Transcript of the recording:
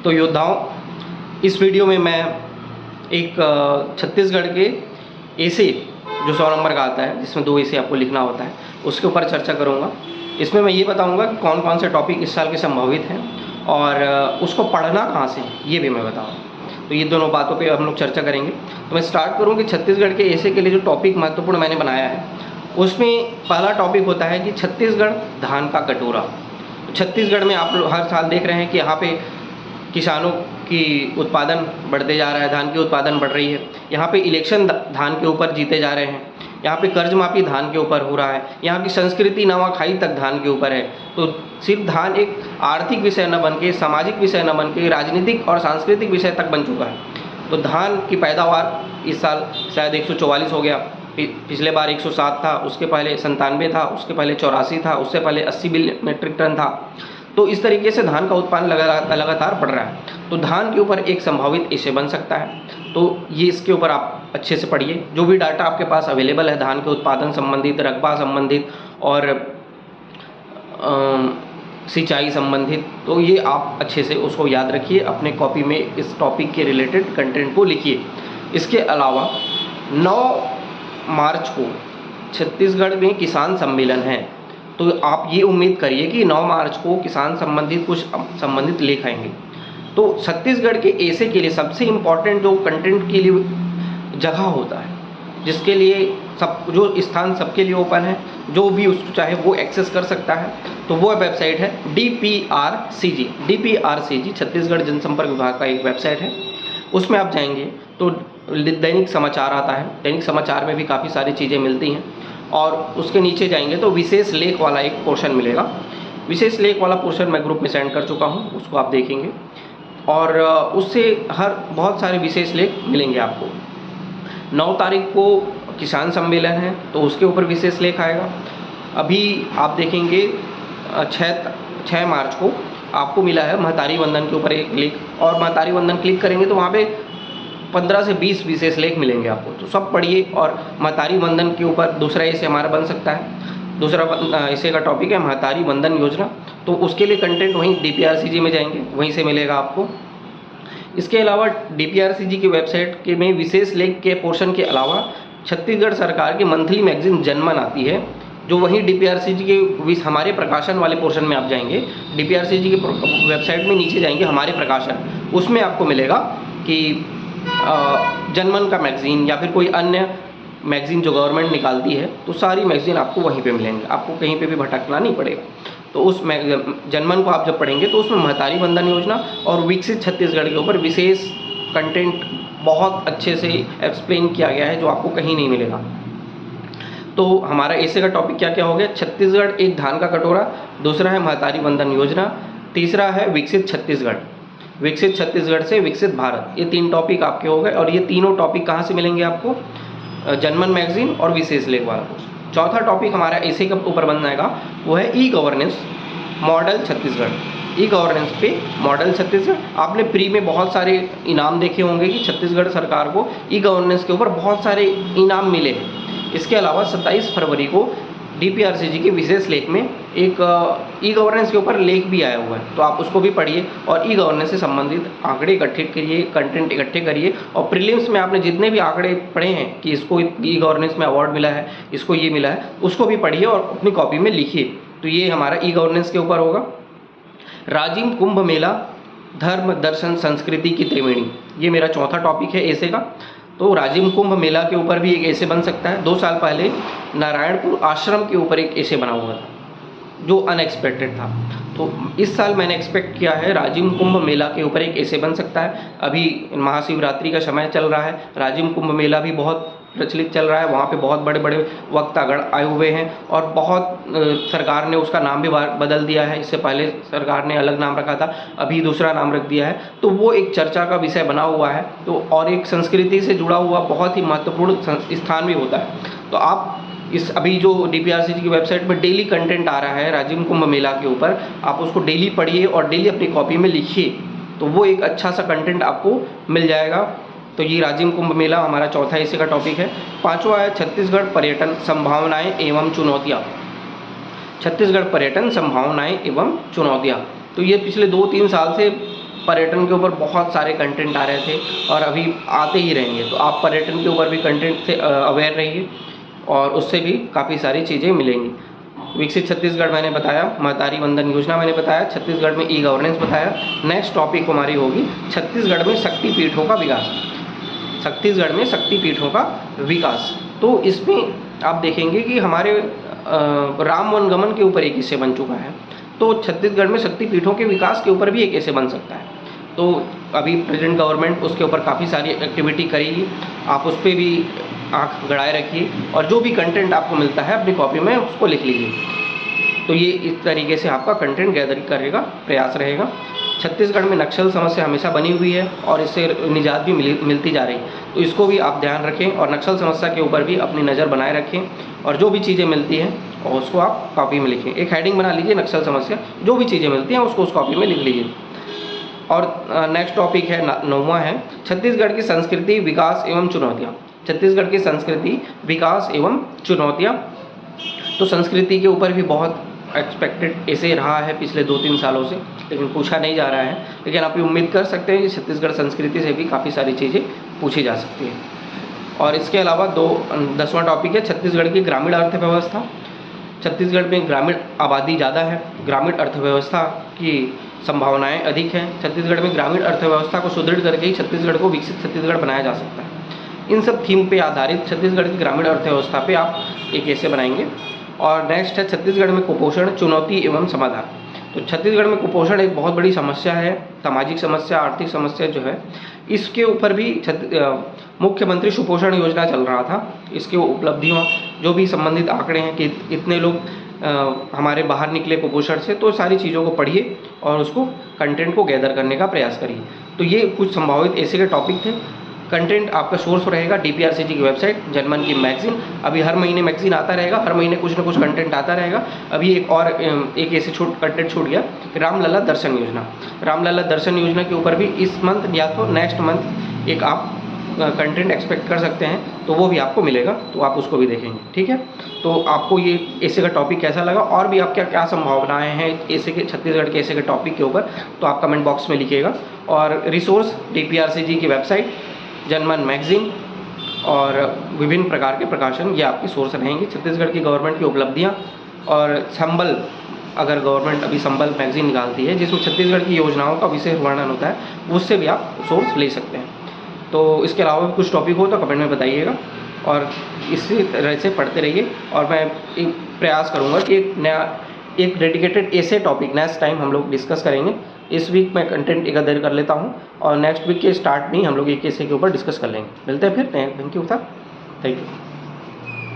तो योद्धाओं, इस वीडियो में मैं एक छत्तीसगढ़ के ऐसे जो 100 नंबर का आता है, जिसमें 2 ऐसे आपको लिखना होता है, उसके ऊपर चर्चा करूँगा। इसमें मैं ये बताऊँगा कि कौन कौन से टॉपिक इस साल के संभावित हैं और उसको पढ़ना कहाँ से है, ये भी मैं बताऊँगा। तो ये दोनों बातों पे हम लोग चर्चा करेंगे। तो मैं स्टार्ट करूँ कि छत्तीसगढ़ के ऐसे के लिए जो टॉपिक महत्वपूर्ण मैंने बनाया है, उसमें पहला टॉपिक होता है कि छत्तीसगढ़ धान का कटोरा। तो छत्तीसगढ़ में आप लोग हर साल देख रहे हैं कि यहाँ पे किसानों की उत्पादन बढ़ते जा रहा है, धान की उत्पादन बढ़ रही है। यहाँ पे इलेक्शन धान के ऊपर जीते जा रहे हैं, यहाँ पे कर्ज माफी धान के ऊपर हो रहा है, यहाँ की संस्कृति नवाखाई तक धान के ऊपर है। तो सिर्फ धान एक आर्थिक विषय न बन के, सामाजिक विषय न बन के, राजनीतिक और सांस्कृतिक विषय तक बन चुका है। तो धान की पैदावार इस साल शायद 144 हो गया, पिछले बार 107 था, उसके पहले 97 था, उसके पहले 84 था, उससे पहले 80 मिलियन मीट्रिक टन था। तो इस तरीके से धान का उत्पादन लगातार बढ़ रहा है। तो धान के ऊपर एक संभावित एशे बन सकता है। तो ये इसके ऊपर आप अच्छे से पढ़िए, जो भी डाटा आपके पास अवेलेबल है धान के उत्पादन संबंधित, रकबा संबंधित और सिंचाई संबंधित, तो ये आप अच्छे से उसको याद रखिए, अपने कॉपी में इस टॉपिक के रिलेटेड कंटेंट को लिखिए। इसके अलावा 9 मार्च को छत्तीसगढ़ में किसान सम्मेलन है। तो आप ये उम्मीद करिए कि 9 मार्च को किसान संबंधित कुछ संबंधित लेख आएंगे। तो छत्तीसगढ़ के ऐसे के लिए सबसे इम्पॉर्टेंट जो कंटेंट के लिए जगह होता है, जिसके लिए सब जो स्थान सबके लिए ओपन है, जो भी उसको चाहे वो एक्सेस कर सकता है, तो वो वेबसाइट है DPRCG। DPRCG छत्तीसगढ़ जनसंपर्क विभाग का एक वेबसाइट है। उसमें आप जाएंगे तो दैनिक समाचार आता है, दैनिक समाचार में भी काफ़ी सारी चीज़ें मिलती हैं। और उसके नीचे जाएंगे तो विशेष लेख वाला एक पोर्शन मिलेगा। विशेष लेख वाला पोर्शन मैं ग्रुप में सेंड कर चुका हूँ, उसको आप देखेंगे और उससे बहुत सारे विशेष लेख मिलेंगे आपको। 9 तारीख को किसान सम्मेलन है, तो उसके ऊपर विशेष लेख आएगा। अभी आप देखेंगे 6 मार्च को आपको मिला है महतारी वंदन के ऊपर एक लेख, और महतारी वंदन क्लिक करेंगे तो वहाँ पे 15 से 20 विशेष लेख मिलेंगे आपको। तो सब पढ़िए। और महतारी वंदन के ऊपर दूसरा ऐसे हमारा बन सकता है, दूसरा ऐसे का टॉपिक है महतारी वंदन योजना। तो उसके लिए कंटेंट वहीं DPRCG में जाएंगे, वहीं से मिलेगा आपको। इसके अलावा DPRCG की वेबसाइट के में विशेष लेख के पोर्शन के अलावा छत्तीसगढ़ सरकार की मंथली मैगजीन जनमन आती है, जो वहीं DPRCG के हमारे प्रकाशन वाले पोर्शन में आप जाएंगे। DPRCG की वेबसाइट में नीचे जाएंगे हमारे प्रकाशन, उसमें आपको मिलेगा कि जनमन का मैगज़ीन या फिर कोई अन्य मैगज़ीन जो गवर्नमेंट निकालती है, तो सारी मैगज़ीन आपको वहीं पे मिलेंगे, आपको कहीं पे भी भटकना नहीं पड़ेगा। तो उस जनमन को आप जब पढ़ेंगे तो उसमें महतारी वंदन योजना और विकसित छत्तीसगढ़ के ऊपर विशेष कंटेंट बहुत अच्छे से एक्सप्लेन किया गया है, जो आपको कहीं नहीं मिलेगा। तो हमारा ऐसे का टॉपिक क्या क्या हो गया? छत्तीसगढ़ एक धान का कटोरा, दूसरा है महतारी वंदन योजना, तीसरा है विकसित छत्तीसगढ़, विकसित छत्तीसगढ़ से विकसित भारत। ये 3 टॉपिक आपके हो गए। और ये तीनों टॉपिक कहाँ से मिलेंगे आपको? जनमन मैगजीन और विशेष लेख वाला कोर्स। चौथा टॉपिक हमारा ऐसे के ऊपर बन जाएगा, वो है e governance model Chhattisgarh. E governance पे मॉडल छत्तीसगढ़। आपने प्री में बहुत सारे इनाम देखे होंगे कि छत्तीसगढ़ सरकार को ई गवर्नेंस के ऊपर बहुत सारे इनाम मिले हैं। इसके अलावा 27 फरवरी को DPRCG के विशेष लेख में एक ई गवर्नेंस के ऊपर लेख भी आया हुआ है, तो आप उसको भी पढ़िए और ई गवर्नेंस से संबंधित आंकड़े इकट्ठे करिए, कंटेंट इकट्ठे करिए। और प्रीलिम्स में आपने जितने भी आंकड़े पढ़े हैं कि इसको ई गवर्नेंस में अवार्ड मिला है, इसको ये मिला है, उसको भी पढ़िए और अपनी कॉपी में लिखिए। तो ये हमारा ई गवर्नेंस के ऊपर होगा। राजिम कुंभ मेला धर्म दर्शन संस्कृति की त्रिवेणी, ये मेरा चौथा टॉपिक है ऐसे का। तो राजिम कुंभ मेला के ऊपर भी एक ऐसे बन सकता है। 2 साल पहले नारायणपुर आश्रम के ऊपर एक ऐसे बना हुआ था, जो अनएक्सपेक्टेड था। तो इस साल मैंने एक्सपेक्ट किया है राजिम कुंभ मेला के ऊपर एक ऐसे बन सकता है। अभी महाशिवरात्रि का समय चल रहा है, राजिम कुंभ मेला भी बहुत प्रचलित चल रहा है, वहाँ पे बहुत बड़े बड़े वक्तागण आए हुए हैं और बहुत सरकार ने उसका नाम भी बदल दिया है। इससे पहले सरकार ने अलग नाम रखा था, अभी दूसरा नाम रख दिया है। तो वो एक चर्चा का विषय बना हुआ है, तो और एक संस्कृति से जुड़ा हुआ बहुत ही महत्वपूर्ण स्थान भी होता है। तो आप इस अभी जो DPRCG की वेबसाइट पर डेली कंटेंट आ रहा है राजिम कुंभ मेला के ऊपर, आप उसको डेली पढ़िए और डेली अपनी कॉपी में लिखिए, तो वो एक अच्छा सा कंटेंट आपको मिल जाएगा। तो ये राजिम कुंभ मेला हमारा चौथा ऐसे का टॉपिक है। 5वां है छत्तीसगढ़ पर्यटन संभावनाएं एवं चुनौतियाँ। छत्तीसगढ़ पर्यटन संभावनाएं एवं चुनौतियाँ, तो ये पिछले 2-3 साल से पर्यटन के ऊपर बहुत सारे कंटेंट आ रहे थे और अभी आते ही रहेंगे, तो आप पर्यटन के ऊपर भी कंटेंट से अवेयर रहिए और उससे भी काफ़ी सारी चीज़ें मिलेंगी। विकसित छत्तीसगढ़ मैंने बताया, महतारी वंदन योजना मैंने बताया, छत्तीसगढ़ में ई गवर्नेंस बताया। नेक्स्ट टॉपिक हमारी होगी छत्तीसगढ़ में शक्तिपीठों का विकास। छत्तीसगढ़ में शक्तिपीठों का विकास, तो इसमें आप देखेंगे कि हमारे राम वनगमन के ऊपर एक हिस्से बन चुका है, तो छत्तीसगढ़ में शक्तिपीठों के विकास के ऊपर भी एक ऐसे बन सकता है। तो अभी प्रेजेंट गवर्नमेंट उसके ऊपर काफ़ी सारी एक्टिविटी करेगी, आप उस पर भी आँख गड़ाए रखिए और जो भी कंटेंट आपको मिलता है अपनी कॉपी में उसको लिख लीजिए। तो ये इस तरीके से आपका कंटेंट गैदर करने का प्रयास रहेगा। छत्तीसगढ़ में नक्सल समस्या हमेशा बनी हुई है और इससे निजात भी मिलती जा रही, तो इसको भी आप ध्यान रखें और नक्सल समस्या के ऊपर भी अपनी नज़र बनाए रखें और जो भी चीज़ें मिलती हैं और उसको आप कॉपी में लिखें। एक हेडिंग बना लीजिए, नक्सल समस्या, जो भी चीज़ें मिलती हैं उसको उस कॉपी में लिख लीजिए। और नेक्स्ट टॉपिक है 9वां है छत्तीसगढ़ की संस्कृति, विकास एवं चुनौतियाँ। छत्तीसगढ़ की संस्कृति, विकास एवं चुनौतियाँ। तो संस्कृति के ऊपर भी बहुत एक्सपेक्टेड ऐसे रहा है पिछले 2-3 सालों से, लेकिन पूछा नहीं जा रहा है, लेकिन आप ये उम्मीद कर सकते हैं कि छत्तीसगढ़ संस्कृति से भी काफ़ी सारी चीज़ें पूछी जा सकती हैं। और इसके अलावा 10वां टॉपिक है छत्तीसगढ़ की ग्रामीण अर्थव्यवस्था। छत्तीसगढ़ में ग्रामीण आबादी ज़्यादा है, ग्रामीण अर्थव्यवस्था की संभावनाएं अधिक हैं। छत्तीसगढ़ में ग्रामीण अर्थव्यवस्था को सुदृढ़ करके ही छत्तीसगढ़ को विकसित छत्तीसगढ़ बनाया जा सकता है। इन सब थीम पे आधारित छत्तीसगढ़ की ग्रामीण अर्थव्यवस्था पे आप एक ऐसे बनाएंगे। और नेक्स्ट है छत्तीसगढ़ में कुपोषण, चुनौती एवं समाधान। तो छत्तीसगढ़ में कुपोषण एक बहुत बड़ी समस्या है, सामाजिक समस्या, आर्थिक समस्या जो है, इसके ऊपर भी मुख्यमंत्री सुपोषण योजना चल रहा था। इसके उपलब्धियों, जो भी संबंधित आंकड़े हैं कि इतने लोग हमारे बाहर निकले कुपोषण से, तो सारी चीज़ों को पढ़िए और उसको कंटेंट को गैदर करने का प्रयास करिए। तो ये कुछ संभावित ऐसे के टॉपिक थे। कंटेंट आपका सोर्स रहेगा DPRCG की वेबसाइट, जनमन की मैगजीन। अभी हर महीने मैगजीन आता रहेगा, हर महीने कुछ ना कुछ कंटेंट आता रहेगा। अभी एक ऐसे कंटेंट छूट गया, रामलला दर्शन योजना। रामलला दर्शन योजना के ऊपर भी इस मंथ या तो नेक्स्ट मंथ एक आप कंटेंट एक्सपेक्ट कर सकते हैं, तो वो भी आपको मिलेगा, तो आप उसको भी देखेंगे। ठीक है, तो आपको ये ऐसे का टॉपिक कैसा लगा और भी आपके क्या संभावनाएं हैं ऐसे के छत्तीसगढ़ के ऐसे के टॉपिक के ऊपर, तो आप कमेंट बॉक्स में लिखिएगा। और रिसोर्स DPRCG की वेबसाइट, जनमन मैगजीन और विभिन्न प्रकार के प्रकाशन, ये आपकी सोर्स रहेंगी। छत्तीसगढ़ की गवर्नमेंट की उपलब्धियाँ और संबल, अगर गवर्नमेंट अभी संबल मैगजीन निकालती है जिसमें छत्तीसगढ़ की योजनाओं का विशेष वर्णन होता है, उससे भी आप सोर्स ले सकते हैं। तो इसके अलावा भी कुछ टॉपिक हो तो कमेंट में बताइएगा और इसी तरह से पढ़ते रहिए। और मैं एक प्रयास करूँगा कि एक डेडिकेटेड ऐसे टॉपिक नेक्स्ट टाइम हम लोग डिस्कस करेंगे। इस वीक मैं कंटेंट गैदर कर लेता हूँ और नेक्स्ट वीक के स्टार्ट में ही हम लोग एक ऐसे के ऊपर डिस्कस कर लेंगे। मिलते हैं फिर। Thank you.